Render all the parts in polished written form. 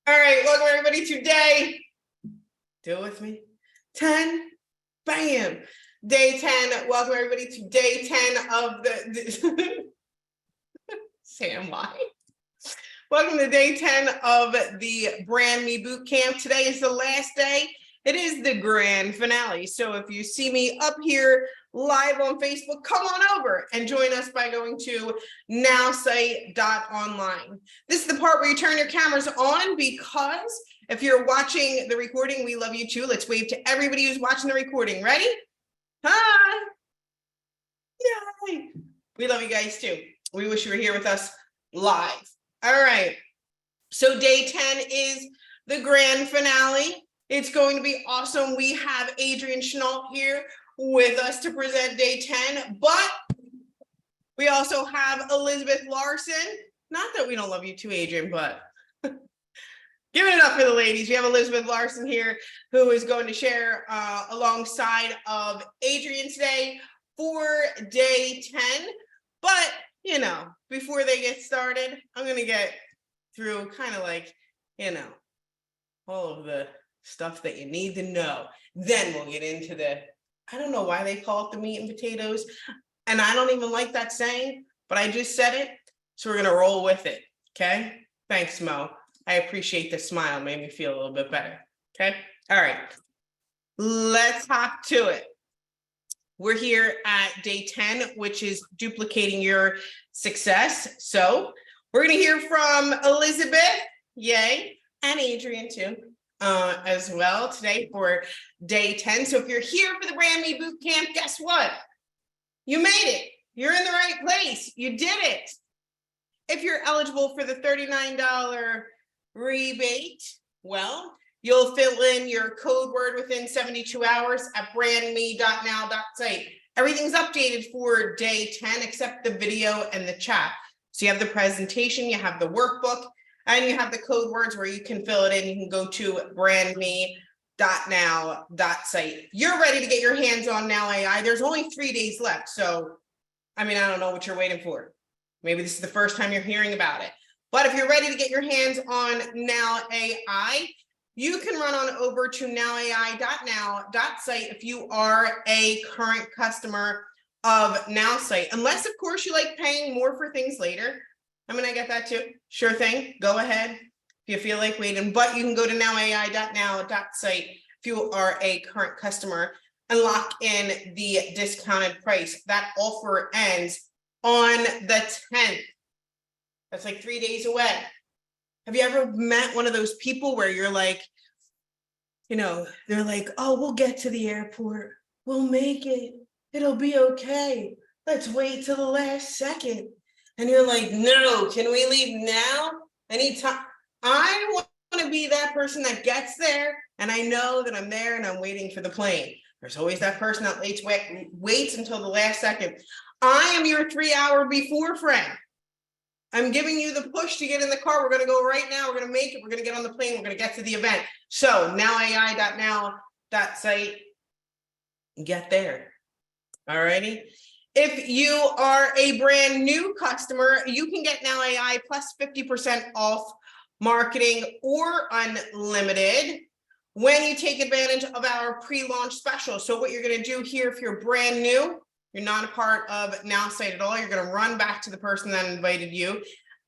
All right, welcome everybody to day, do it with me, 10, bam. Day 10, welcome everybody to day 10 of the, Sam, why? Welcome to day 10 of the BrandMe Bootcamp. Today is the last day. It is the grand finale. So if you see me up here live on Facebook, come on over and join us by going to Nowsite.Online. This is the part where you turn your cameras on, because if you're watching the recording, we love you too. Let's wave to everybody who's watching the recording. Ready? Hi. Yay. We love you guys too. We wish you were here with us live. All right. So day 10 is the grand finale. It's going to be awesome. We have Adrian Chenault here with us to present day 10, but we also have Elizabeth Larson. Not that we don't love you too, Adrian, but giving it up for the ladies. We have Elizabeth Larson here who is going to share alongside of Adrian today for day 10. But, you know, before they get started, I'm going to get through kind of like, you know, all of the stuff that you need to know. Then we'll get into the, I don't know why they call it the meat and potatoes. And I don't even like that saying, but I just said it. So we're going to roll with it. Okay. Thanks, Mo. I appreciate the smile. Made me feel a little bit better. Okay. All right. Let's hop to it. We're here at day 10, which is duplicating your success. So we're going to hear from Elizabeth, yay, and Adrian too, as well today for day 10. So if you're here for the BrandMe Bootcamp, guess what? You made it. You're in the right place. You did it. If you're eligible for the $39 rebate, well, you'll fill in your code word within 72 hours at brandme.now.site. Everything's updated for day 10 except the video and the chat. So you have the presentation, you have the workbook, and you have the code words where you can fill it in. You can go to brandme.now.site. You're ready to get your hands on Now AI. There's only 3 days left. So, I mean, I don't know what you're waiting for. Maybe this is the first time you're hearing about it. But if you're ready to get your hands on Now AI, you can run on over to nowai.now.site if you are a current customer of Nowsite. Unless, of course, you like paying more for things later. I mean, I get that too. Sure thing. Go ahead if you feel like waiting. But you can go to nowai.now.site if you are a current customer and lock in the discounted price. That offer ends on the 10th. That's like 3 days away. Have you ever met one of those people where you're like, you know, they're like, oh, we'll get to the airport. We'll make it. It'll be okay. Let's wait till the last second. And you're like, no, can we leave now? Anytime. I want to be that person that gets there and I know that I'm there and I'm waiting for the plane. There's always that person that waits until the last second. I am your 3 hour before friend. I'm giving you the push to get in the car. We're going to go right now. We're going to make it. We're going to get on the plane. We're going to get to the event. So nowai.now.site, get there. All righty. If you are a brand new customer, you can get Now AI plus 50% off marketing or unlimited when you take advantage of our pre-launch special. So what you're going to do here, if you're brand new, you're not a part of Nowsite at all, you're going to run back to the person that invited you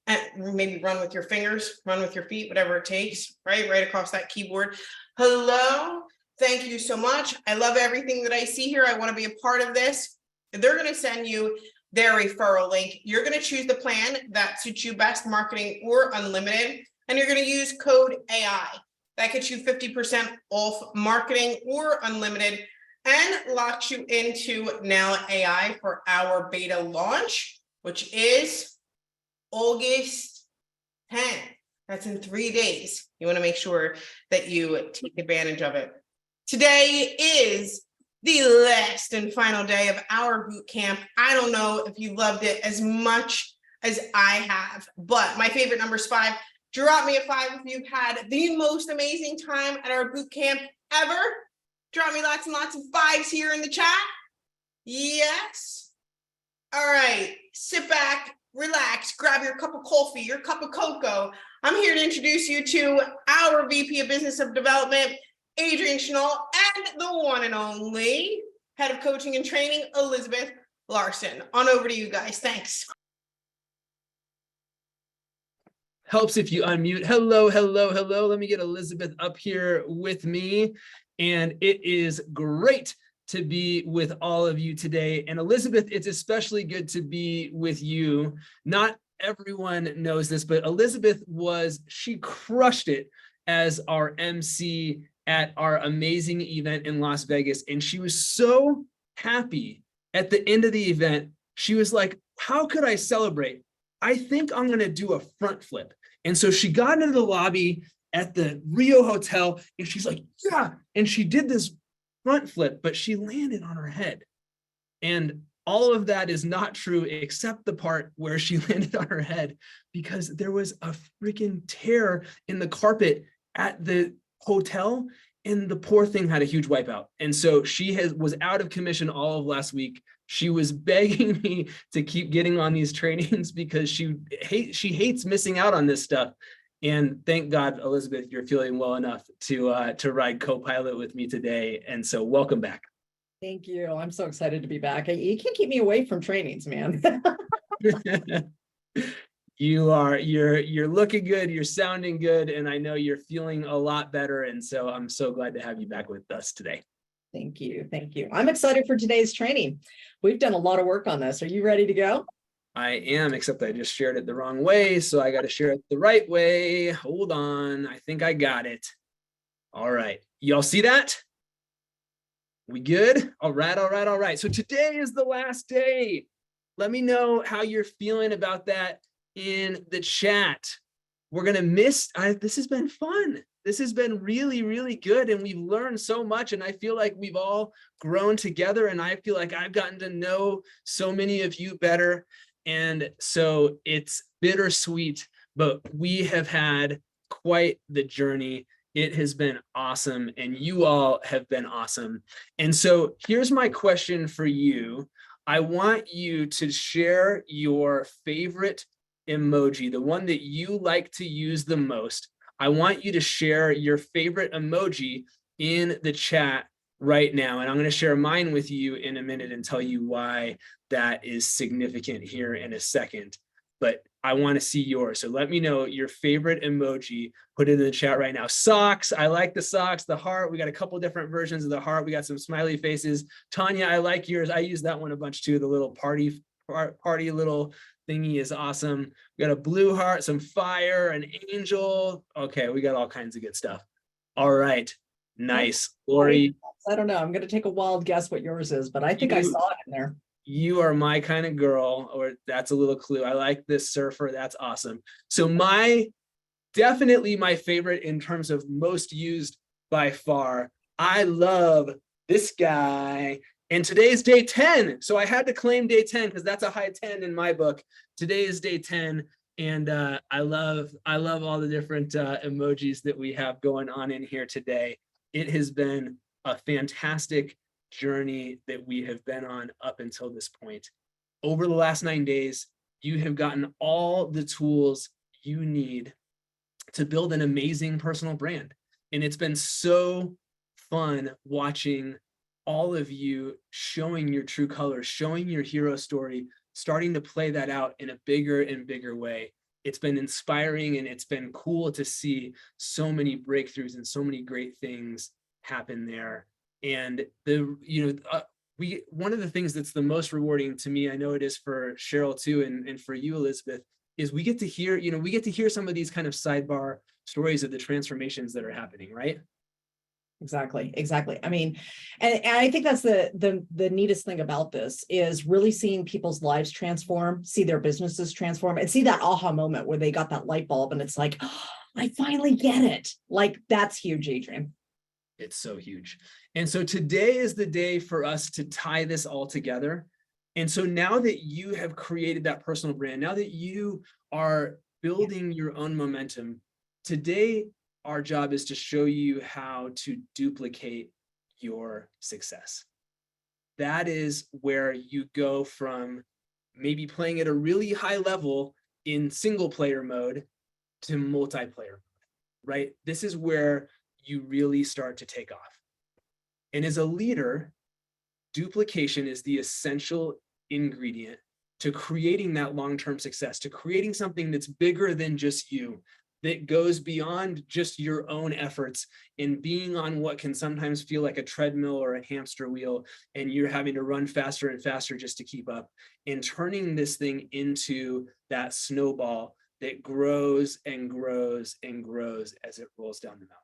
and maybe run with your fingers, run with your feet, whatever it takes, right across that keyboard. Hello, thank you so much. I love everything that I see here. I want to be a part of this. They're going to send you their referral link. You're going to choose the plan that suits you best, marketing or unlimited, and you're going to use code AI. That gets you 50% off marketing or unlimited and locks you into Now AI for our beta launch, which is August 10th. That's in 3 days. You want to make sure that you take advantage of it. Today is the last and final day of our boot camp. I don't know if you loved it as much as I have, but my favorite number is 5. Drop me a 5 if you've had the most amazing time at our boot camp ever. Drop me lots and lots of 5s here in the chat. Yes. All right. Sit back, relax, grab your cup of coffee, your cup of cocoa. I'm here to introduce you to our VP of Business of Development, Adrienne Schnall, and the one and only Head of Coaching and Training, Elizabeth Larson. On over to you guys. Thanks. Helps if you unmute. Hello, hello, hello. Let me get Elizabeth up here with me. And it is great to be with all of you today. And Elizabeth, it's especially good to be with you. Not everyone knows this, but Elizabeth she crushed it as our MC at our amazing event in Las Vegas. And she was so happy at the end of the event. She was like, how could I celebrate? I think I'm going to do a front flip. And so she got into the lobby at the Rio Hotel and she's like, yeah. And she did this front flip, but she landed on her head. And all of that is not true except the part where she landed on her head, because there was a freaking tear in the carpet at the hotel and the poor thing had a huge wipeout. And so she was out of commission all of last week. She was begging me to keep getting on these trainings because she hates missing out on this stuff. And thank God, Elizabeth, you're feeling well enough to ride co-pilot with me today. And so welcome back. Thank you. I'm so excited to be back. You can't keep me away from trainings, man. You're looking good, you're sounding good, and I know you're feeling a lot better. And so I'm so glad to have you back with us today. Thank you. Thank you. I'm excited for today's training. We've done a lot of work on this. Are you ready to go? I am, except I just shared it the wrong way. So I got to share it the right way. Hold on. I think I got it. All right. Y'all see that? We good? All right. All right. All right. So today is the last day. Let me know how you're feeling about that in the chat. We're going to miss, this has been fun. This has been really, really good. And we've learned so much. And I feel like we've all grown together. And I feel like I've gotten to know so many of you better. And so it's bittersweet, but we have had quite the journey. It has been awesome. And you all have been awesome. And so here's my question for you. I want you to share your favorite emoji, the one that you like to use the most. I want you to share your favorite emoji in the chat right now. And I'm going to share mine with you in a minute and tell you why that is significant here in a second. But I want to see yours. So let me know your favorite emoji. Put it in the chat right now. Socks. I like the socks, the heart. We got a couple different versions of the heart. We got some smiley faces. Tanya, I like yours. I use that one a bunch too. The little party little thingy is awesome. We got a blue heart, some fire, an angel. Okay, we got all kinds of good stuff. All right, nice. Lori, I don't know. I'm going to take a wild guess what yours is, but I think I saw it in there. You are my kind of girl, or that's a little clue. I like this surfer. That's awesome. So definitely my favorite in terms of most used by far. I love this guy. And today is day 10. So I had to claim day 10 because that's a high 10 in my book. Today is day 10. And I love all the different emojis that we have going on in here today. It has been a fantastic journey that we have been on up until this point. Over the last 9 days, you have gotten all the tools you need to build an amazing personal brand. And it's been so fun watching all of you showing your true colors, showing your hero story, starting to play that out in a bigger and bigger way. It's been inspiring and it's been cool to see so many breakthroughs and so many great things happen there. And one of the things that's the most rewarding to me, I know it is for Cheryl too, and for you, Elizabeth, is we get to hear some of these kind of sidebar stories of the transformations that are happening, right? Exactly. I mean, and I think that's the neatest thing about this is really seeing people's lives transform, see their businesses transform, and see that aha moment where they got that light bulb and it's like, oh, I finally get it. Like, that's huge, Adrienne. It's so huge. And so today is the day for us to tie this all together. And so now that you have created that personal brand, now that you are building your own momentum, today our job is to show you how to duplicate your success. That is where you go from maybe playing at a really high level in single player mode to multiplayer, right? This is where you really start to take off. And as a leader, duplication is the essential ingredient to creating that long-term success, to creating something that's bigger than just you, that goes beyond just your own efforts in being on what can sometimes feel like a treadmill or a hamster wheel, and you're having to run faster and faster just to keep up, and turning this thing into that snowball that grows and grows and grows as it rolls down the mountain.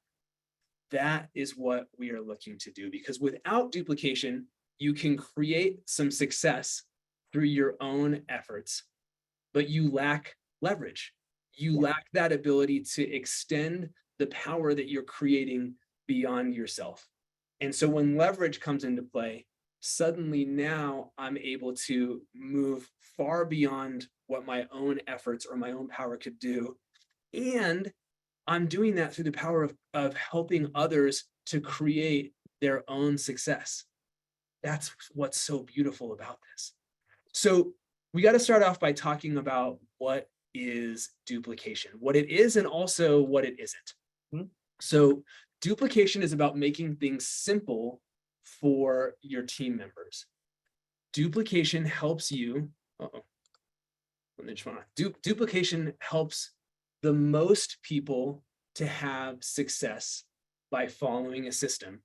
That is what we are looking to do, because without duplication, you can create some success through your own efforts, but you lack leverage. You lack that ability to extend the power that you're creating beyond yourself. And so when leverage comes into play, suddenly now I'm able to move far beyond what my own efforts or my own power could do. And I'm doing that through the power of helping others to create their own success. That's what's so beautiful about this. So we got to start off by talking about what is duplication, what it is, and also what it isn't. So duplication is about making things simple for your team members. Duplication helps you, duplication helps the most people to have success by following a system.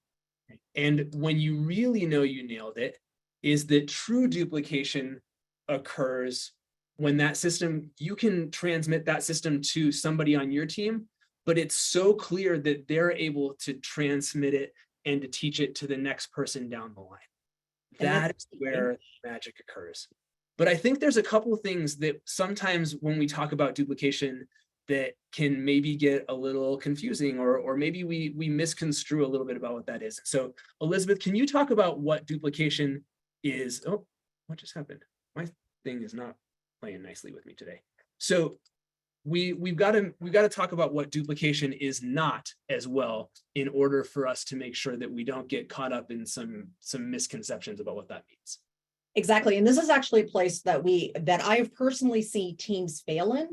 And when you really know you nailed it, is that true duplication occurs when that system, you can transmit that system to somebody on your team, but it's so clear that they're able to transmit it and to teach it to the next person down the line. That is where magic occurs. But I think there's a couple of things that sometimes when we talk about duplication that can maybe get a little confusing, or maybe we misconstrue a little bit about what that is. So Elizabeth, can you talk about what duplication is? Oh, what just happened? My thing is not playing nicely with me today. So we've got to talk about what duplication is not as well, in order for us to make sure that we don't get caught up in some misconceptions about what that means. Exactly. And this is actually a place that I have personally seen teams fail in.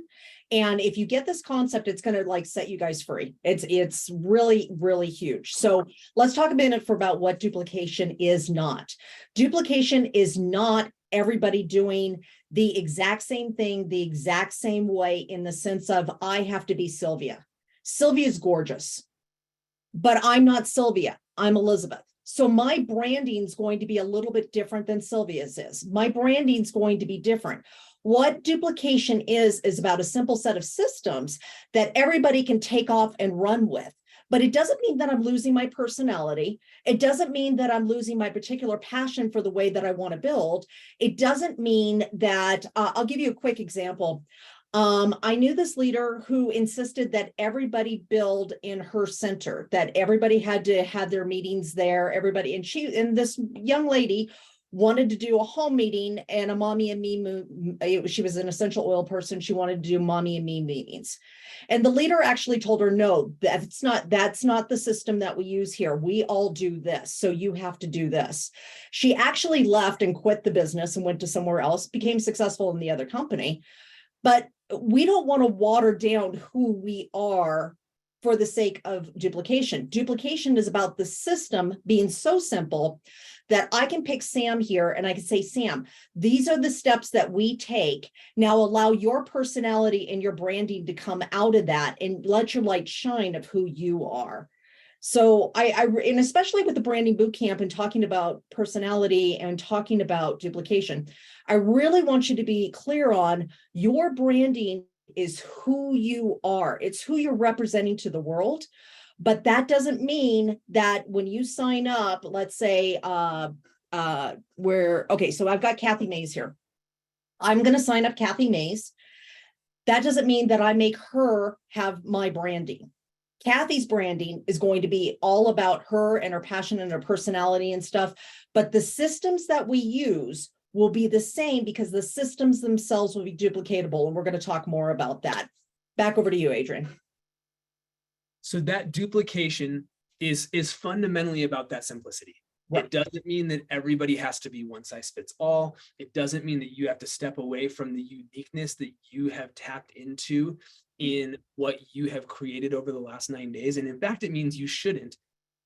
And if you get this concept, it's going to like set you guys free. It's really, really huge. So let's talk a minute about what duplication is not. Duplication is not everybody doing the exact same thing, the exact same way, in the sense of I have to be Sylvia. Sylvia's gorgeous, but I'm not Sylvia. I'm Elizabeth. So my branding is going to be a little bit different than Sylvia's is. My branding is going to be different. What duplication is about a simple set of systems that everybody can take off and run with. But it doesn't mean that I'm losing my personality. It doesn't mean that I'm losing my particular passion for the way that I want to build. It doesn't mean that, I'll give you a quick example. I knew this leader who insisted that everybody build in her center, that everybody had to have their meetings there, everybody. And this young lady wanted to do a home meeting and a mommy and me, she was an essential oil person. She wanted to do mommy and me meetings. And the leader actually told her, no, that's not the system that we use here. We all do this. So you have to do this. She actually left and quit the business and went to somewhere else, became successful in the other company. But we don't want to water down who we are for the sake of duplication. Duplication is about the system being so simple that I can pick Sam here and I can say, Sam, these are the steps that we take. Now allow your personality and your branding to come out of that and let your light shine of who you are. So and especially with the branding bootcamp and talking about personality and talking about duplication, I really want you to be clear on your branding is who you are. It's who you're representing to the world. But that doesn't mean that when you sign up, let's say so I've got Kathy Mays here. I'm going to sign up Kathy Mays. That doesn't mean that I make her have my branding. Kathy's branding is going to be all about her and her passion and her personality and stuff. But the systems that we use will be the same because the systems themselves will be duplicatable. And we're going to talk more about that. Back over to you, Adrian. So that duplication is fundamentally about that simplicity. Right. It doesn't mean that everybody has to be one size fits all. It doesn't mean that you have to step away from the uniqueness that you have tapped into in what you have created over the last 9 days. And in fact, it means you shouldn't.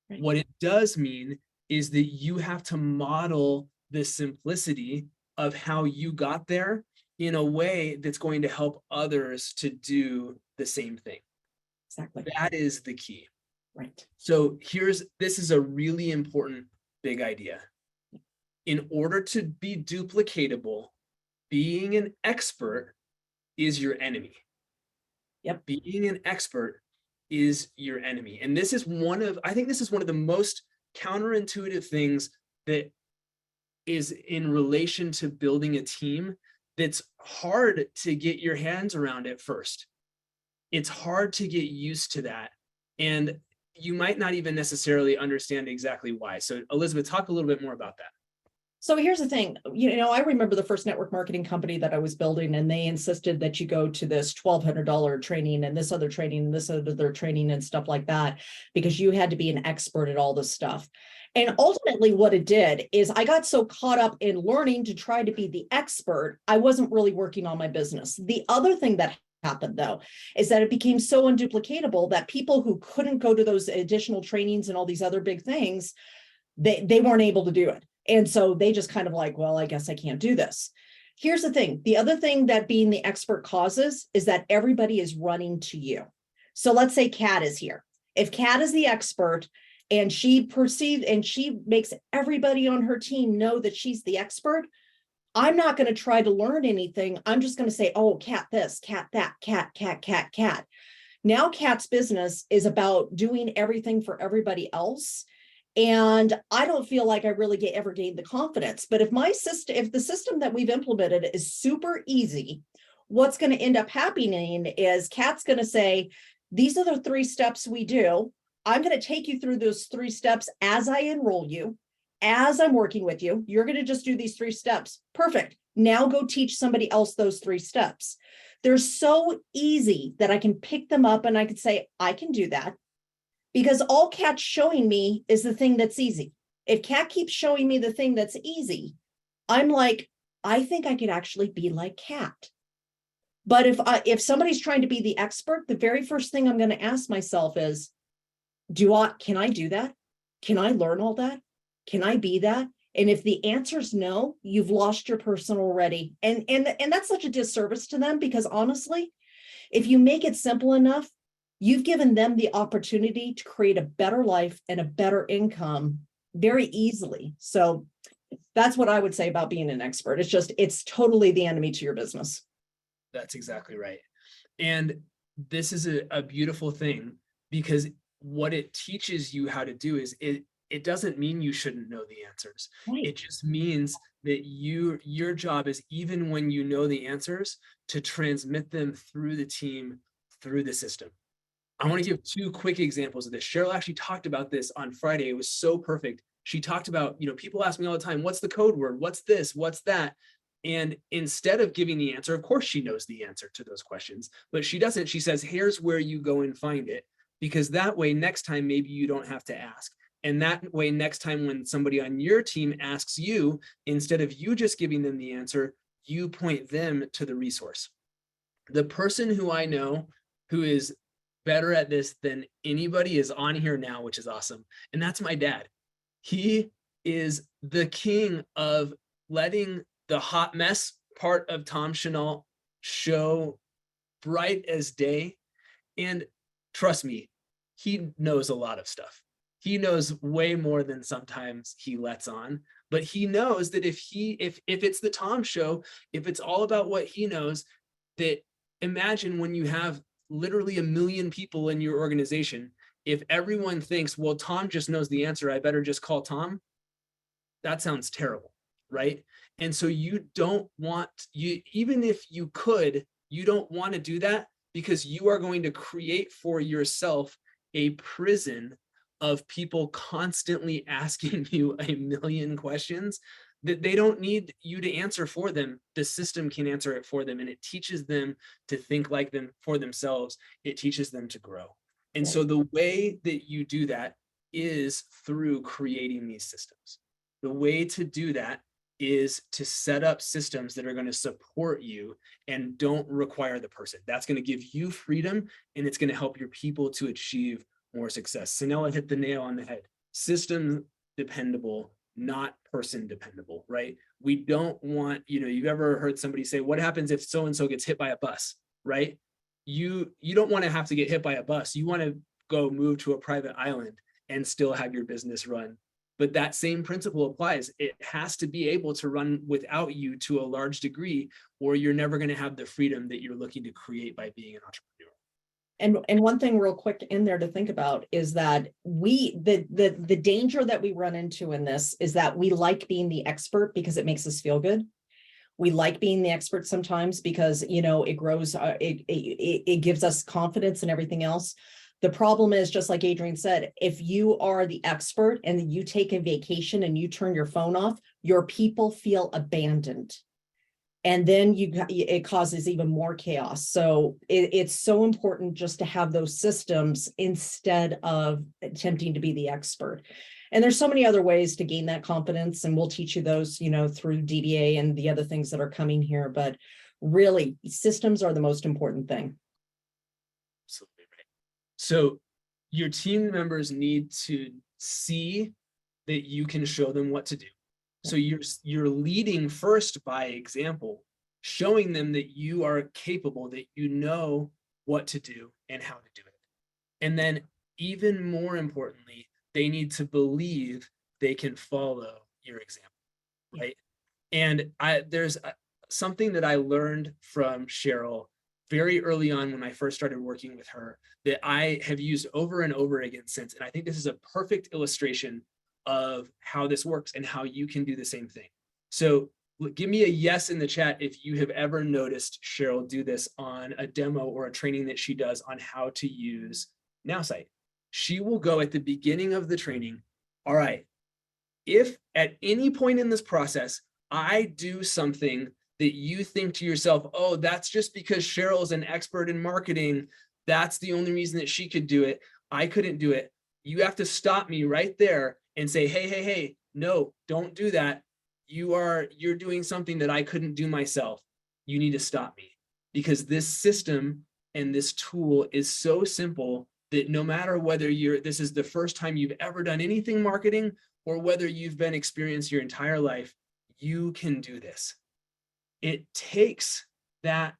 Right. What it does mean is that you have to model the simplicity of how you got there in a way that's going to help others to do the same thing. Exactly. That is the key. Right. So this is a really important big idea. In order to be duplicatable, being an expert is your enemy. Yep. Being an expert is your enemy. And this is I think this is one of the most counterintuitive things that is in relation to building a team that's hard to get your hands around at first. It's hard to get used to that. And you might not even necessarily understand exactly why. So Elizabeth, talk a little bit more about that. So here's the thing, I remember the first network marketing company that I was building, and they insisted that you go to this $1,200 training and this other training and this other training and stuff like that, because you had to be an expert at all this stuff. And ultimately what it did is I got so caught up in learning to try to be the expert, I wasn't really working on my business. The other thing that happened though, is that it became so unduplicatable that people who couldn't go to those additional trainings and all these other big things, they weren't able to do it. And so they just kind of like, well, I guess I can't do this. Here's the thing. The other thing that being the expert causes is that everybody is running to you. So let's say Kat is here. If Kat is the expert and she makes everybody on her team know that she's the expert, I'm not going to try to learn anything. I'm just going to say, oh, Kat this, Kat that, Kat. Now Kat's business is about doing everything for everybody else. And I don't feel like I really ever gained the confidence. But if the system that we've implemented is super easy, what's going to end up happening is Kat's going to say, these are the 3 steps we do. I'm going to take you through those 3 steps as I enroll you, as I'm working with you. You're going to just do these 3 steps. Perfect. Now go teach somebody else those 3 steps. They're so easy that I can pick them up and I could say, I can do that. Because all Kat's showing me is the thing that's easy. If Kat keeps showing me the thing that's easy, I'm like, I think I could actually be like Kat. But if somebody's trying to be the expert, the very first thing I'm going to ask myself is, can I do that? Can I learn all that? Can I be that? And if the answer is no, you've lost your person already. And that's such a disservice to them, because honestly, if you make it simple enough, you've given them the opportunity to create a better life and a better income very easily. So that's what I would say about being an expert. It's totally the enemy to your business. That's exactly right. And this is a beautiful thing, because what it teaches you how to do is it doesn't mean you shouldn't know the answers. Right. It just means that your job is, even when you know the answers, to transmit them through the team, through the system. I want to give 2 quick examples of this. Cheryl actually talked about this on Friday. It was so perfect. She talked about, people ask me all the time, what's the code word? What's this? What's that? And instead of giving the answer, of course she knows the answer to those questions, but she doesn't. She says, here's where you go and find it, because that way, next time, maybe you don't have to ask. And that way, next time when somebody on your team asks you, instead of you just giving them the answer, you point them to the resource. The person who I know who is better at this than anybody is on here now, which is awesome. And that's my dad. He is the king of letting the hot mess part of Tom Chenault show bright as day. And trust me, he knows a lot of stuff. He knows way more than sometimes he lets on, but he knows that if it's the Tom show, if it's all about what he knows, that imagine when you have literally 1 million people in your organization, if everyone thinks, well, Tom just knows the answer, I better just call Tom. That sounds terrible, right? And so you don't want, even if you could, you don't want to do that, because you are going to create for yourself a prison of people constantly asking you 1 million questions that they don't need you to answer for them. The system can answer it for them, and it teaches them to think like them for themselves. It teaches them to grow. And so the way that you do that is through creating these systems. The way to do that is to set up systems that are going to support you and don't require the person. That's going to give you freedom, and it's going to help your people to achieve more success. Sanella hit the nail on the head. System dependable, not person dependable, right? We don't want, you've ever heard somebody say, what happens if so-and-so gets hit by a bus, right? You don't want to have to get hit by a bus. You want to go move to a private island and still have your business run. But that same principle applies. It has to be able to run without you to a large degree, or you're never going to have the freedom that you're looking to create by being an entrepreneur. And one thing real quick in there to think about is that the danger that we run into in this is that we like being the expert because it makes us feel good. We like being the expert sometimes because, it grows, it gives us confidence and everything else. The problem is, just like Adrian said, if you are the expert and you take a vacation and you turn your phone off, your people feel abandoned. And then it causes even more chaos. So it's so important just to have those systems instead of attempting to be the expert. And there's so many other ways to gain that confidence, and we'll teach you those, through DBA and the other things that are coming here. But really, systems are the most important thing. Absolutely right. So your team members need to see that you can show them what to do. So you're leading first by example, showing them that you are capable, that you know what to do and how to do it. And then even more importantly, they need to believe they can follow your example, right? And there's something that I learned from Cheryl very early on when I first started working with her that I have used over and over again since. And I think this is a perfect illustration of how this works and how you can do the same thing. So give me a yes in the chat if you have ever noticed Cheryl do this on a demo or a training that she does on how to use Nowsite. She will go at the beginning of the training, all right, if at any point in this process, I do something that you think to yourself, oh, that's just because Cheryl's an expert in marketing, that's the only reason that she could do it, I couldn't do it. You have to stop me right there and say, hey, no, don't do that. You're doing something that I couldn't do myself. You need to stop me, because this system and this tool is so simple that no matter whether this is the first time you've ever done anything marketing or whether you've been experienced your entire life, you can do this. It takes that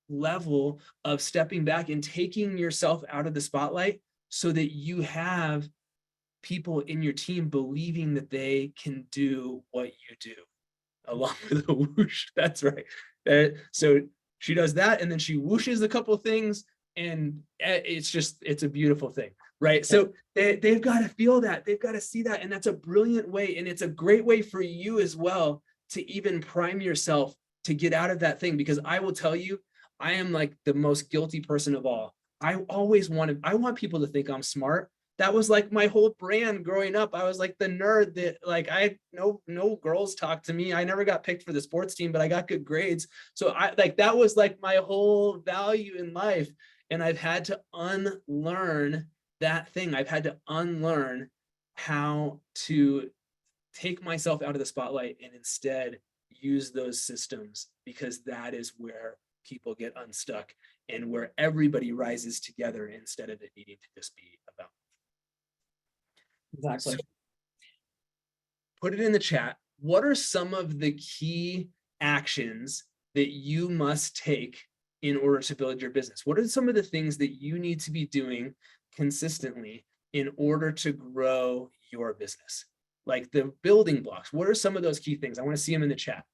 level of stepping back and taking yourself out of the spotlight so that you have people in your team believing that they can do what you do, along with a whoosh. That's right. So she does that, and then she whooshes a couple of things, and it's a beautiful thing, right? So they've got to feel that, they've got to see that, and that's a brilliant way, and it's a great way for you as well to even prime yourself to get out of that thing. Because I will tell you, I am like the most guilty person of all. I want people to think I'm smart. That was like my whole brand growing up. I was like the nerd that no girls talk to me. I never got picked for the sports team, but I got good grades. So that was like my whole value in life. And I've had to unlearn that thing. I've had to unlearn how to take myself out of the spotlight and instead use those systems, because that is where people get unstuck and where everybody rises together instead of it needing to just be about. Exactly. So, put it in the chat. What are some of the key actions that you must take in order to build your business? What are some of the things that you need to be doing consistently in order to grow your business? Like the building blocks. What are some of those key things? I want to see them in the chat.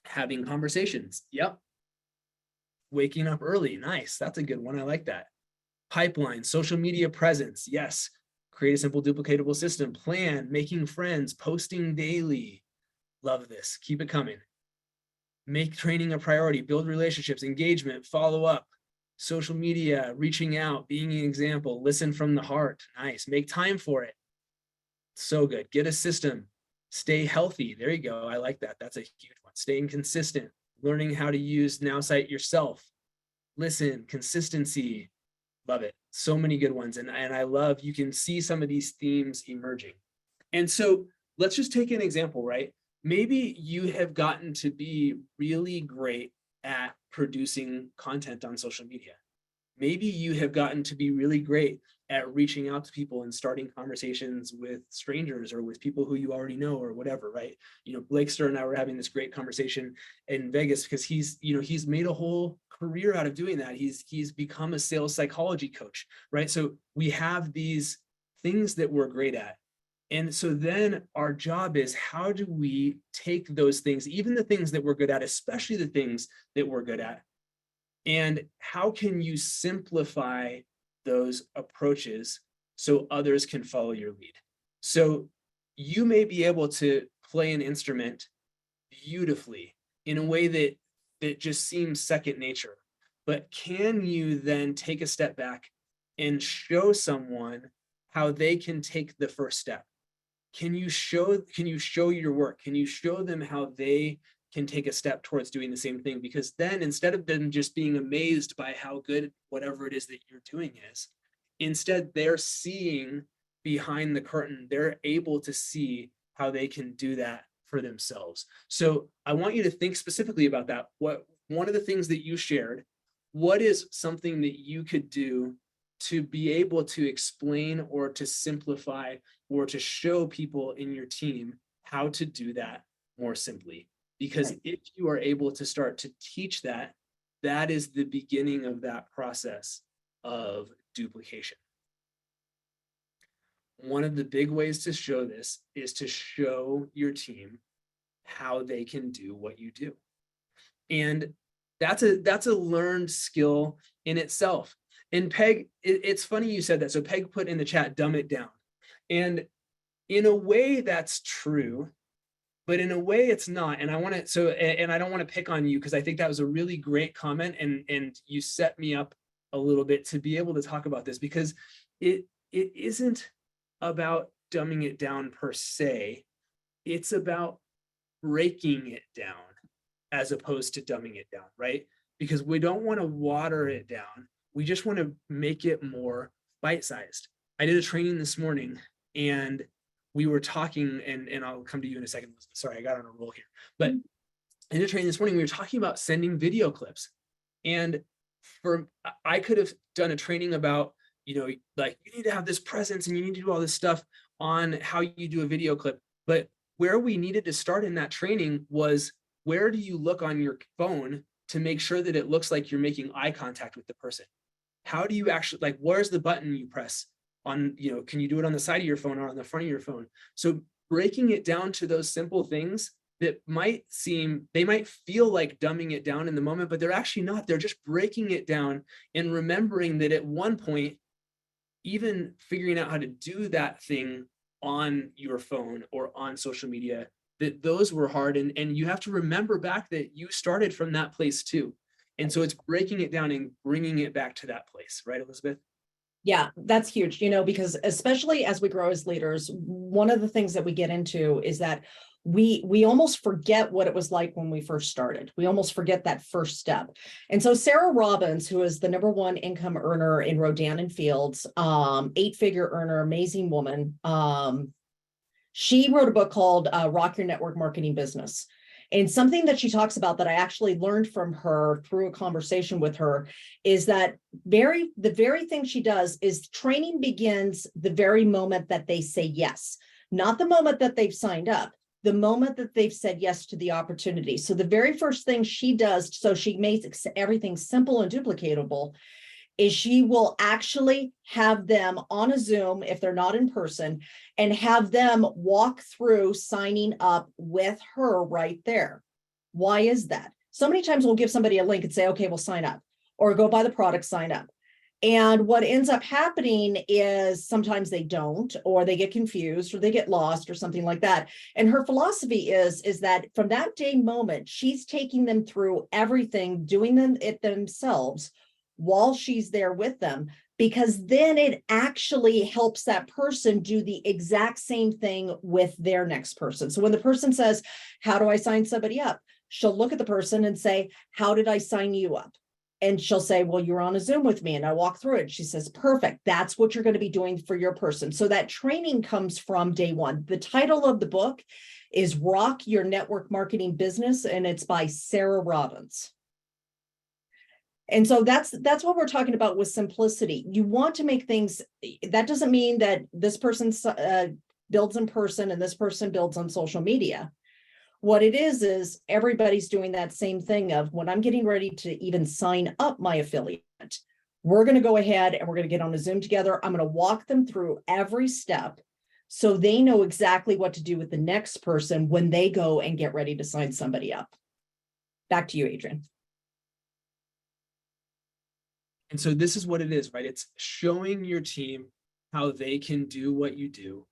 Having conversations. Yep. Waking up early. Nice. That's a good one. I like that. Pipeline, social media presence. Yes. Create a simple duplicatable system. Plan, making friends, posting daily. Love this. Keep it coming. Make training a priority. Build relationships, engagement, follow up. Social media, reaching out, being an example. Listen from the heart. Nice. Make time for it. So good. Get a system. Stay healthy. There you go. I like that. That's a huge one. Staying consistent. Learning how to use Nowsite yourself. Listen, consistency. Love it. So many good ones. And I love, you can see some of these themes emerging. And so let's just take an example, right? Maybe you have gotten to be really great at producing content on social media. Maybe you have gotten to be really great at reaching out to people and starting conversations with strangers or with people who you already know or whatever, right? You know, Blake Stir and I were having this great conversation in Vegas because he's made a whole career out of doing that. He's become a sales psychology coach, right? So we have these things that we're great at. And so then our job is, how do we take those things, even the things that we're good at, especially the things that we're good at, and how can you simplify those approaches so others can follow your lead? So you may be able to play an instrument beautifully in a way that just seems second nature, but can you then take a step back and show someone how they can take the first step? Can you show your work? Can you show them how they can take a step towards doing the same thing? Because then instead of them just being amazed by how good whatever it is that you're doing is, instead they're seeing behind the curtain. They're able to see how they can do that for themselves. So I want you to think specifically about that. One of the things that you shared, what is something that you could do to be able to explain or to simplify or to show people in your team how to do that more simply? Because if you are able to start to teach that, that is the beginning of that process of duplication. One of the big ways to show this is to show your team how they can do what you do. And that's a learned skill in itself. And Peg, it's funny you said that. So Peg put in the chat, dumb it down. And in a way that's true, but in a way it's not. And I want to, and I don't want to pick on you because I think that was a really great comment, and you set me up a little bit to be able to talk about this, because it isn't about dumbing it down per se. It's about breaking it down as opposed to dumbing it down, right? Because we don't want to water it down. We just want to make it more bite-sized. I did a training this morning and we were talking, and I'll come to you in a second. Sorry, I got on a roll here. But in a training this morning, we were talking about sending video clips. And I could have done a training about, like, you need to have this presence and you need to do all this stuff on how you do a video clip. But where we needed to start in that training was, where do you look on your phone to make sure that it looks like you're making eye contact with the person? How do you actually, like, where's the button you press on, can you do it on the side of your phone or on the front of your phone? So breaking it down to those simple things that might feel like dumbing it down in the moment, but they're actually not. They're just breaking it down and remembering that at one point, even figuring out how to do that thing on your phone or on social media, that those were hard. And you have to remember back that you started from that place too. And so it's breaking it down and bringing it back to that place, right, Elizabeth? Yeah, that's huge, because especially as we grow as leaders, one of the things that we get into is that we almost forget what it was like when we first started. We almost forget that first step. And so Sarah Robbins, who is the #1 income earner in Rodan and Fields, 8-figure earner, amazing woman. She wrote a book called Rock Your Network Marketing Business. And something that she talks about that I actually learned from her through a conversation with her is that the very thing she does is training begins the very moment that they say yes, not the moment that they've signed up, the moment that they've said yes to the opportunity. So the very first thing she does, so she makes everything simple and duplicatable, is she will actually have them on a Zoom, if they're not in person, and have them walk through signing up with her right there. Why is that? So many times we'll give somebody a link and say, okay, we'll sign up, or go buy the product, sign up. And what ends up happening is sometimes they don't, or they get confused, or they get lost, or something like that. And her philosophy is that from that day moment, she's taking them through everything, doing it themselves while she's there with them, because then it actually helps that person do the exact same thing with their next person. So when the person says, how do I sign somebody up? She'll look at the person and say, how did I sign you up? And she'll say, well, you're on a Zoom with me. And I walk through it. She says, perfect. That's what you're going to be doing for your person. So that training comes from day one. The title of the book is Rock Your Network Marketing Business, and it's by Sarah Robbins. And so that's what we're talking about with simplicity. You want to make things, that doesn't mean that this person builds in person and this person builds on social media. What it is everybody's doing that same thing of when I'm getting ready to even sign up my affiliate, we're going to go ahead and we're going to get on a Zoom together. I'm going to walk them through every step so they know exactly what to do with the next person when they go and get ready to sign somebody up. Back to you, Adrian. And so this is what it is, right? It's showing your team how they can do what you do.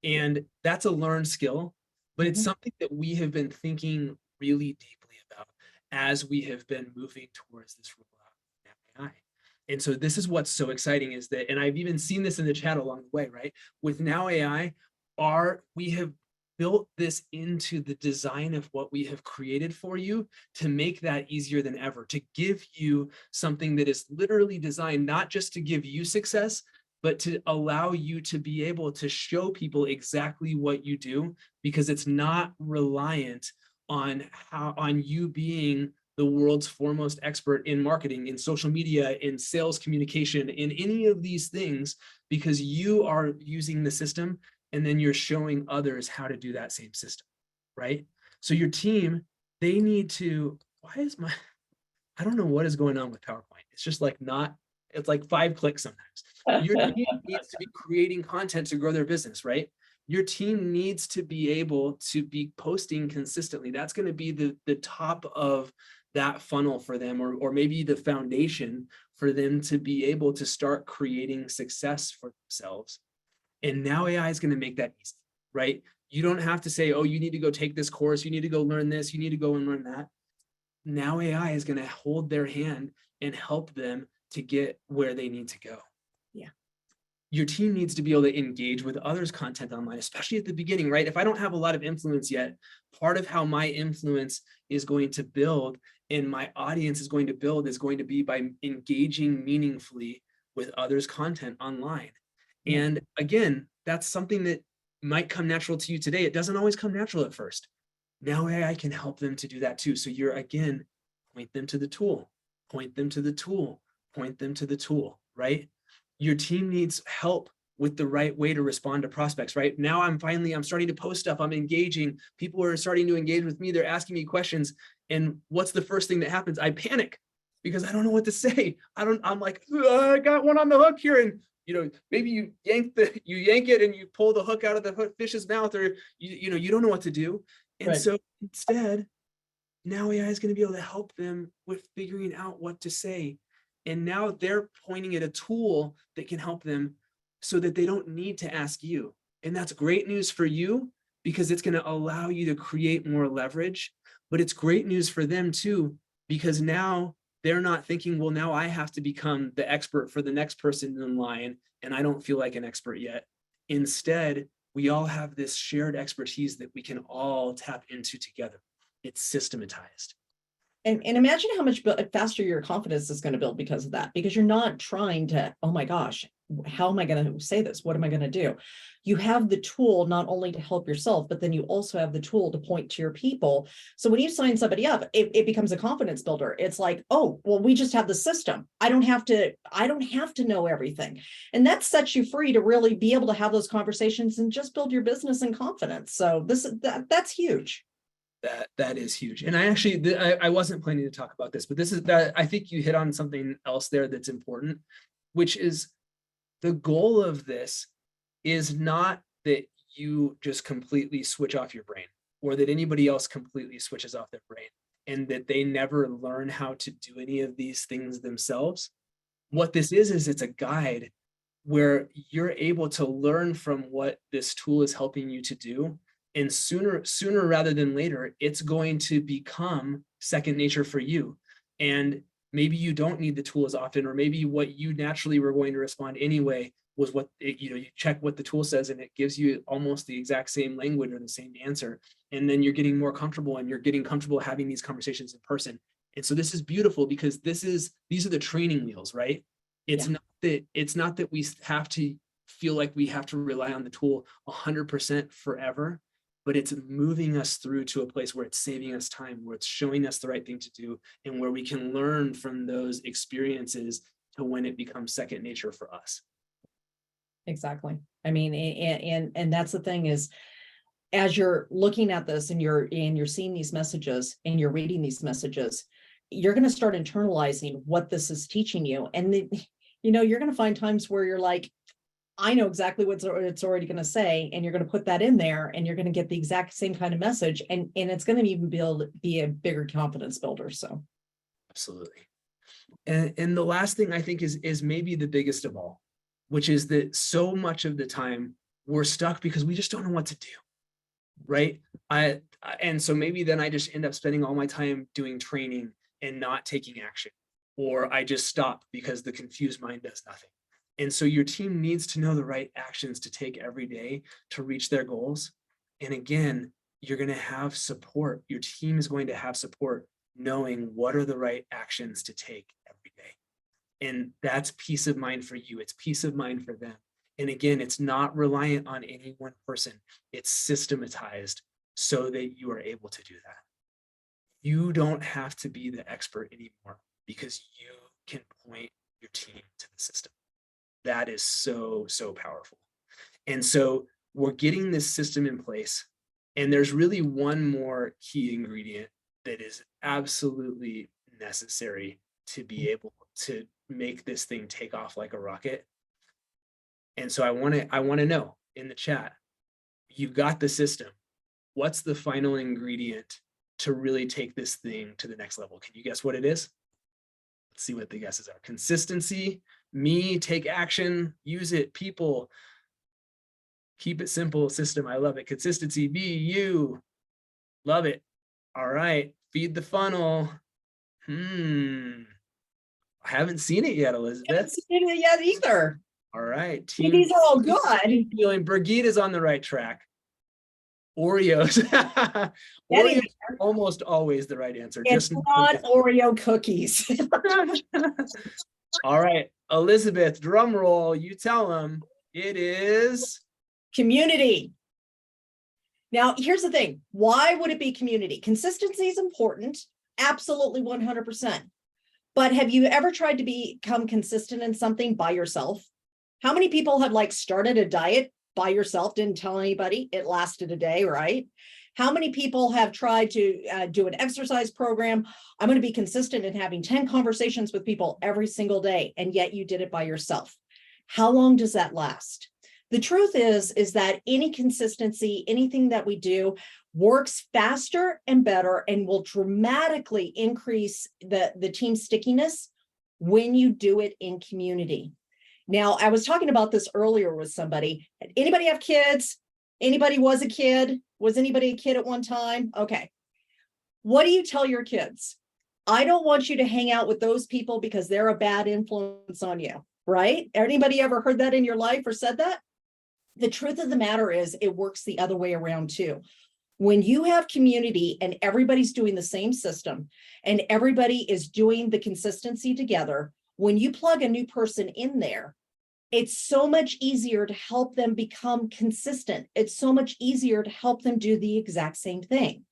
And that's a learned skill, but it's something that we have been thinking really deeply about as we have been moving towards this rollout of AI. And so this is what's so exciting is that, and I've even seen this in the chat along the way, right? With Now AI, we have built this into the design of what we have created for you to make that easier than ever, to give you something that is literally designed not just to give you success, but to allow you to be able to show people exactly what you do, because it's not reliant on you being the world's foremost expert in marketing, in social media, in sales communication, in any of these things, because you are using the system and then you're showing others how to do that same system, right? So your team, they need to, I don't know what is going on with PowerPoint. It's just like it's like 5 clicks sometimes. Your team needs to be creating content to grow their business, right? Your team needs to be able to be posting consistently. That's going to be the top of that funnel for them, or maybe the foundation for them to be able to start creating success for themselves. And Now AI is going to make that easy, right? You don't have to say, oh, you need to go take this course, you need to go learn this, you need to go and learn that. Now AI is going to hold their hand and help them to get where they need to go. Yeah. Your team needs to be able to engage with others' content online, especially at the beginning, right? If I don't have a lot of influence yet, part of how my influence is going to build and my audience is going to build is going to be by engaging meaningfully with others' content online. And again, that's something that might come natural to you today. It doesn't always come natural at first. Now AI can help them to do that too. So you're, again, point them to the tool, point them to the tool, point them to the tool, right? Your team needs help with the right way to respond to prospects, right? Now I'm starting to post stuff, I'm engaging, people are starting to engage with me, they're asking me questions. And what's the first thing that happens? I panic because I don't know what to say. I'm like, I got one on the hook here. And maybe you yank it and you pull the hook out of the fish's mouth, or you don't know what to do. And so instead, Now AI is going to be able to help them with figuring out what to say. And now they're pointing at a tool that can help them so that they don't need to ask you. And that's great news for you because it's going to allow you to create more leverage, but it's great news for them too, because now they're not thinking, well, now I have to become the expert for the next person in line, and I don't feel like an expert yet. Instead, we all have this shared expertise that we can all tap into together. It's systematized. And imagine how much faster your confidence is going to build because of that, because you're not trying to, oh my gosh, how am I going to say this? What am I going to do? You have the tool not only to help yourself, but then you also have the tool to point to your people. So when you sign somebody up, it becomes a confidence builder. It's like, oh, well, we just have the system. I don't have to know everything. And that sets you free to really be able to have those conversations and just build your business in confidence. So that's huge. That is huge. And I wasn't planning to talk about this, but this is that I think you hit on something else there that's important, which is the goal of this is not that you just completely switch off your brain, or that anybody else completely switches off their brain and that they never learn how to do any of these things themselves. What this is it's a guide where you're able to learn from what this tool is helping you to do. And sooner rather than later, it's going to become second nature for you. And maybe you don't need the tool as often, or maybe what you naturally were going to respond anyway was you check what the tool says and it gives you almost the exact same language or the same answer. And then you're getting more comfortable, and you're getting comfortable having these conversations in person. And so this is beautiful because these are the training wheels, right? It's not that we have to feel like we have to rely on the tool 100% forever, but it's moving us through to a place where it's saving us time, where it's showing us the right thing to do, and where we can learn from those experiences to when it becomes second nature for us. Exactly. I mean, and that's the thing is, as you're looking at this and you're seeing these messages and you're reading these messages, you're going to start internalizing what this is teaching you. And you're going to find times where you're like, I know exactly what it's already going to say, and you're going to put that in there, and you're going to get the exact same kind of message, and it's going to even be a bigger confidence builder. So, absolutely. And the last thing I think is maybe the biggest of all, which is that so much of the time we're stuck because we just don't know what to do, right? And so maybe then I just end up spending all my time doing training and not taking action, or I just stop because the confused mind does nothing. And so your team needs to know the right actions to take every day to reach their goals. And again, you're going to have support. Your team is going to have support knowing what are the right actions to take every day. And that's peace of mind for you. It's peace of mind for them. And again, it's not reliant on any one person. It's systematized so that you are able to do that. You don't have to be the expert anymore because you can point your team to the system. That is so, so powerful. And so we're getting this system in place. And there's really one more key ingredient that is absolutely necessary to be able to make this thing take off like a rocket. And so I want to know in the chat, you've got the system. What's the final ingredient to really take this thing to the next level? Can you guess what it is? Let's see what the guesses are. Consistency, me, take action, use it, people, keep it simple, system. I love it. Consistency, be you, love it. All right, feed the funnel. I haven't seen it yet, Elizabeth. I haven't seen it yet either. All right, team. These are all good. Feeling Brigitte is on the right track. Oreos. Oreos are almost always the right answer. It's just not Oreo cookies. All right, Elizabeth, drum roll. You tell them. It is community. Now, here's the thing. Why would it be community? Consistency is important. Absolutely 100%. But have you ever tried to become consistent in something by yourself? How many people have started a diet by yourself, didn't tell anybody, it lasted a day, right? How many people have tried to do an exercise program? I'm going to be consistent in having 10 conversations with people every single day, and yet you did it by yourself. How long does that last? The truth is that any consistency, anything that we do works faster and better and will dramatically increase the team stickiness when you do it in community. Now, I was talking about this earlier with somebody. Anybody have kids? Anybody was a kid? Was anybody a kid at one time? Okay. What do you tell your kids? I don't want you to hang out with those people because they're a bad influence on you, right? Anybody ever heard that in your life or said that? The truth of the matter is it works the other way around too. When you have community and everybody's doing the same system and everybody is doing the consistency together, when you plug a new person in there, it's so much easier to help them become consistent. It's so much easier to help them do the exact same thing.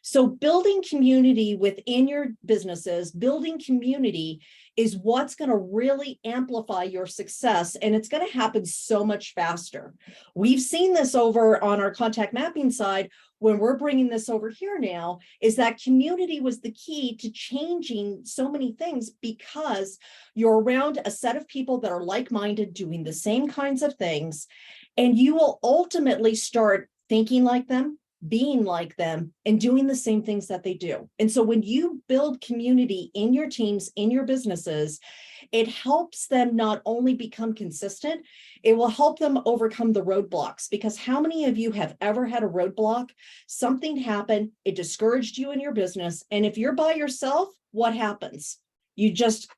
So building community within your businesses, building community is what's going to really amplify your success, and it's going to happen so much faster. We've seen this over on our contact mapping side. When we're bringing this over here now, is that community was the key to changing so many things because you're around a set of people that are like-minded, doing the same kinds of things, and you will ultimately start thinking like them, being like them, and doing the same things that they do. And so when you build community in your teams, in your businesses, it helps them not only become consistent, it will help them overcome the roadblocks. Because how many of you have ever had a roadblock? Something happened, it discouraged you in your business. And if you're by yourself, what happens? You just,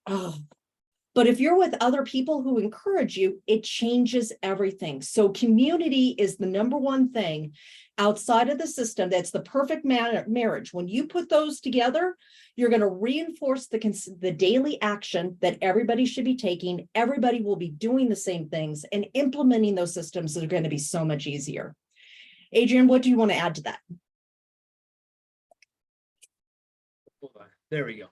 But if you're with other people who encourage you, it changes everything. So community is the number one thing outside of the system. That's the perfect marriage. When you put those together, you're going to reinforce the daily action that everybody should be taking. Everybody will be doing the same things, and implementing those systems are going to be so much easier. Adrian, what do you want to add to that? Hold on. There we go.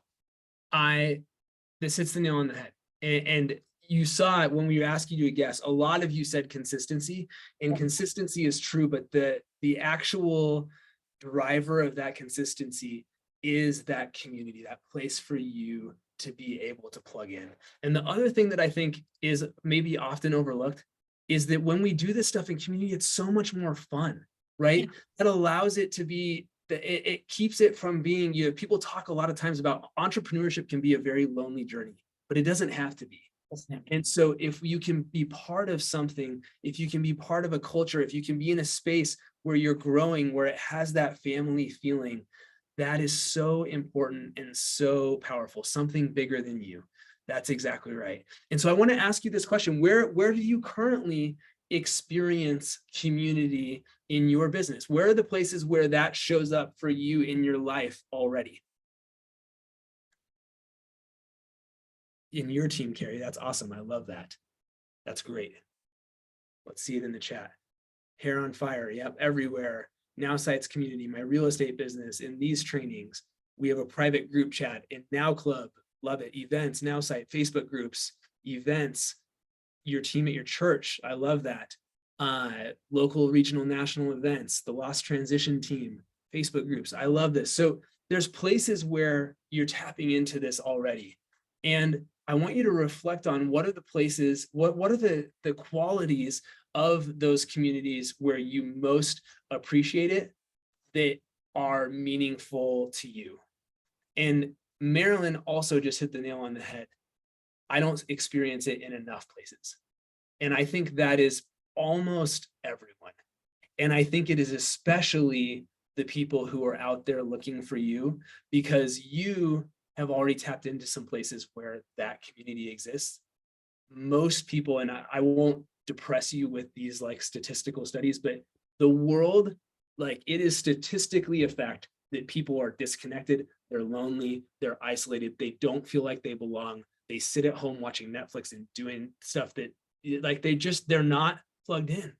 This hits the nail on the head. And you saw it when we were asking you to guess. A lot of you said consistency, and consistency is true, but the actual driver of that consistency is that community, that place for you to be able to plug in. And the other thing that I think is maybe often overlooked is that when we do this stuff in community, it's so much more fun, right? That allows it to be, it keeps it from being, people talk a lot of times about entrepreneurship can be a very lonely journey, but it doesn't have to be. And so if you can be part of something, if you can be part of a culture, if you can be in a space where you're growing, where it has that family feeling, that is so important and so powerful, something bigger than you. That's exactly right. And so I want to ask you this question: where do you currently experience community in your business? Where are the places where that shows up for you in your life already? In your team, Carrie, that's awesome. I love that. That's great. Let's see it in the chat. Hair on fire. Yep, everywhere. Nowsite's community, my real estate business, in these trainings. We have a private group chat in Now Club. Love it. Events, Nowsite, Facebook groups, events, your team at your church. I love that. Local, regional, national events, the Lost Transition team, Facebook groups. I love this. So there's places where you're tapping into this already. And I want you to reflect on what are the places, what are the qualities of those communities where you most appreciate it, that are meaningful to you. And Marilyn also just hit the nail on the head. I don't experience it in enough places. And I think that is almost everyone. And I think it is especially the people who are out there looking for you, because you have already tapped into some places where that community exists. Most people, and I won't depress you with these like statistical studies, but the world, like, it is statistically a fact that people are disconnected, they're lonely, they're isolated, they don't feel like they belong. They sit at home watching Netflix and doing stuff that, like, they're not plugged in.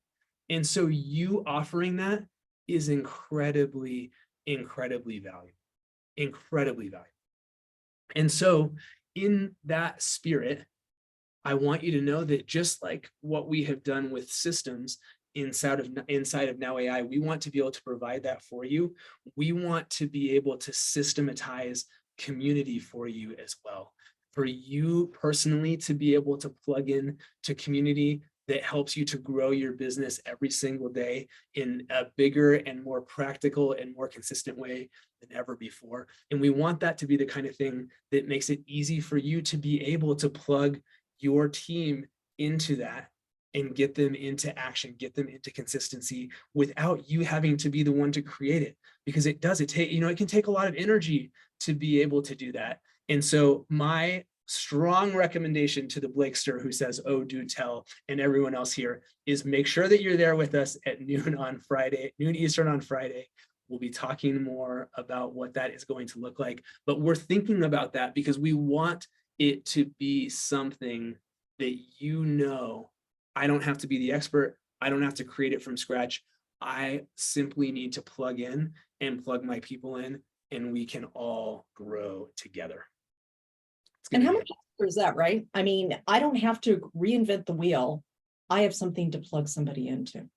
And so you offering that is incredibly, incredibly valuable, incredibly valuable. And so in that spirit, I want you to know that just like what we have done with systems inside of Now AI, we want to be able to provide that for you. We want to be able to systematize community for you as well. For you personally to be able to plug in to community that helps you to grow your business every single day in a bigger and more practical and more consistent way than ever before. And we want that to be the kind of thing that makes it easy for you to be able to plug your team into that and get them into action, get them into consistency without you having to be the one to create it. Because it can take a lot of energy to be able to do that. And so my strong recommendation to the Blakester who says, oh, do tell, and everyone else here, is make sure that you're there with us at noon on Friday, noon Eastern on Friday. We'll be talking more about what that is going to look like. But we're thinking about that because we want it to be something that, I don't have to be the expert. I don't have to create it from scratch. I simply need to plug in and plug my people in, and we can all grow together. And how much is that, right? I mean, I don't have to reinvent the wheel. I have something to plug somebody into,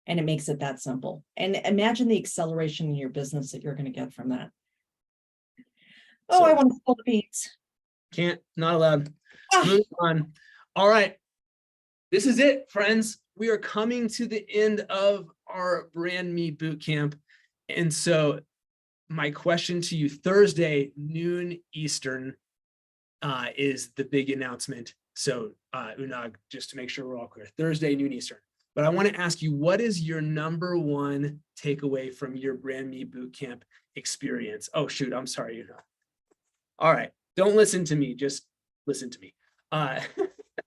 and it makes it that simple. And imagine the acceleration in your business that you're going to get from that. Oh, so, I want to spill the beans. Can't, not allowed. Move on. All right. This is it, friends. We are coming to the end of our BrandMe Bootcamp. And so my question to you, Thursday, noon Eastern, is the big announcement. So Unag, just to make sure we're all clear, Thursday, noon Eastern. But I want to ask you, what is your number one takeaway from your BrandMe Bootcamp experience? Oh, shoot, I'm sorry, Unag. All right, don't listen to me, just listen to me.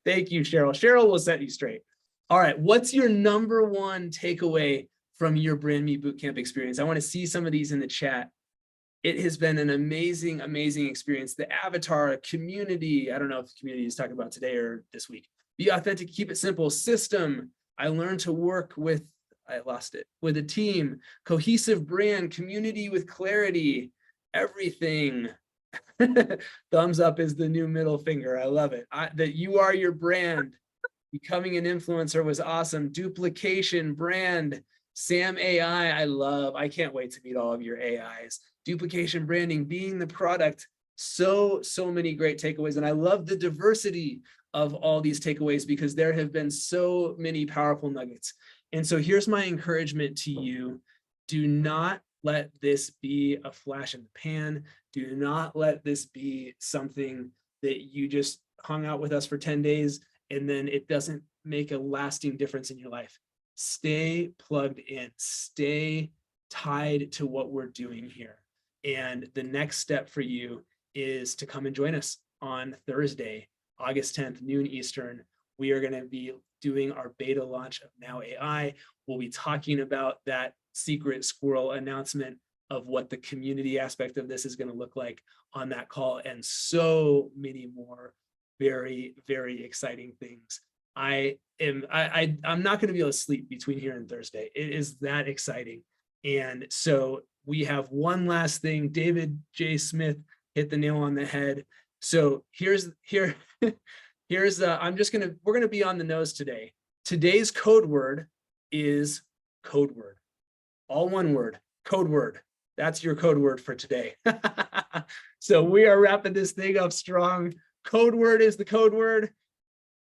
Thank you, Cheryl. Cheryl will set you straight. All right. What's your number one takeaway from your BrandMe Bootcamp experience? I want to see some of these in the chat. It has been an amazing, amazing experience. The avatar community, I don't know if the community is talking about today or this week. Be authentic, keep it simple. System, I learned to work with, I lost it, with a team. Cohesive brand, community with clarity, everything. Thumbs up is the new middle finger. I love it. That you are your brand. Becoming an influencer was awesome. Duplication, brand, Sam AI, I love. I can't wait to meet all of your AIs. Duplication, branding, being the product. So many great takeaways. And I love the diversity of all these takeaways because there have been so many powerful nuggets. And so here's my encouragement to you. Do not let this be a flash in the pan. Do not let this be something that you just hung out with us for 10 days and then it doesn't make a lasting difference in your life. Stay plugged in, stay tied to what we're doing here. And the next step for you is to come and join us on Thursday, August 10th, noon Eastern. We are going to be doing our beta launch of Now AI. We'll be talking about that secret squirrel announcement of what the community aspect of this is going to look like on that call, and so many more very, very exciting things. I'm not going to be able to sleep between here and Thursday. It is that exciting. And so we have one last thing. David J. Smith hit the nail on the head. So we're going to be on the nose today. Today's code word is code word. All one word, code word. That's your code word for today. So we are wrapping this thing up strong. Code word is the code word.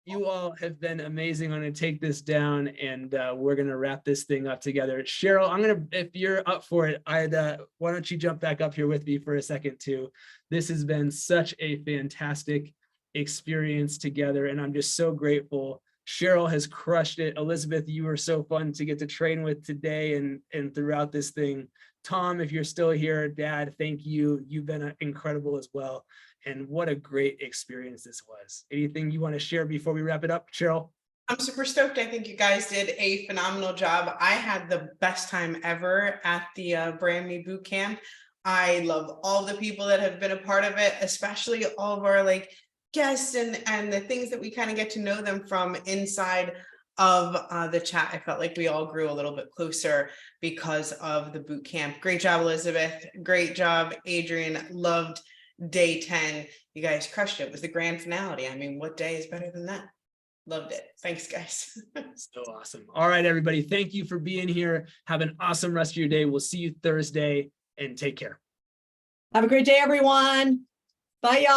You all have been amazing. I'm going to take this down and we're going to wrap this thing up together. Cheryl, if you're up for it, why don't you jump back up here with me for a second too? This has been such a fantastic experience together and I'm just so grateful. Cheryl has crushed it. Elizabeth, you were so fun to get to train with today and throughout this thing. Tom, if you're still here, Dad, thank you. You've been incredible as well. And what a great experience this was. Anything you want to share before we wrap it up, Cheryl? I'm super stoked. I think you guys did a phenomenal job. I had the best time ever at the BrandMe Bootcamp. I love all the people that have been a part of it, especially all of our guests and the things that we kind of get to know them from inside of the chat. I felt like we all grew a little bit closer because of the boot camp. Great job, Elizabeth. Great job, Adrian. Loved day 10. You guys crushed it. It was the grand finale. I mean, what day is better than that? Loved it. Thanks, guys. So awesome. All right, everybody. Thank you for being here. Have an awesome rest of your day. We'll see you Thursday and take care. Have a great day, everyone. Bye, y'all.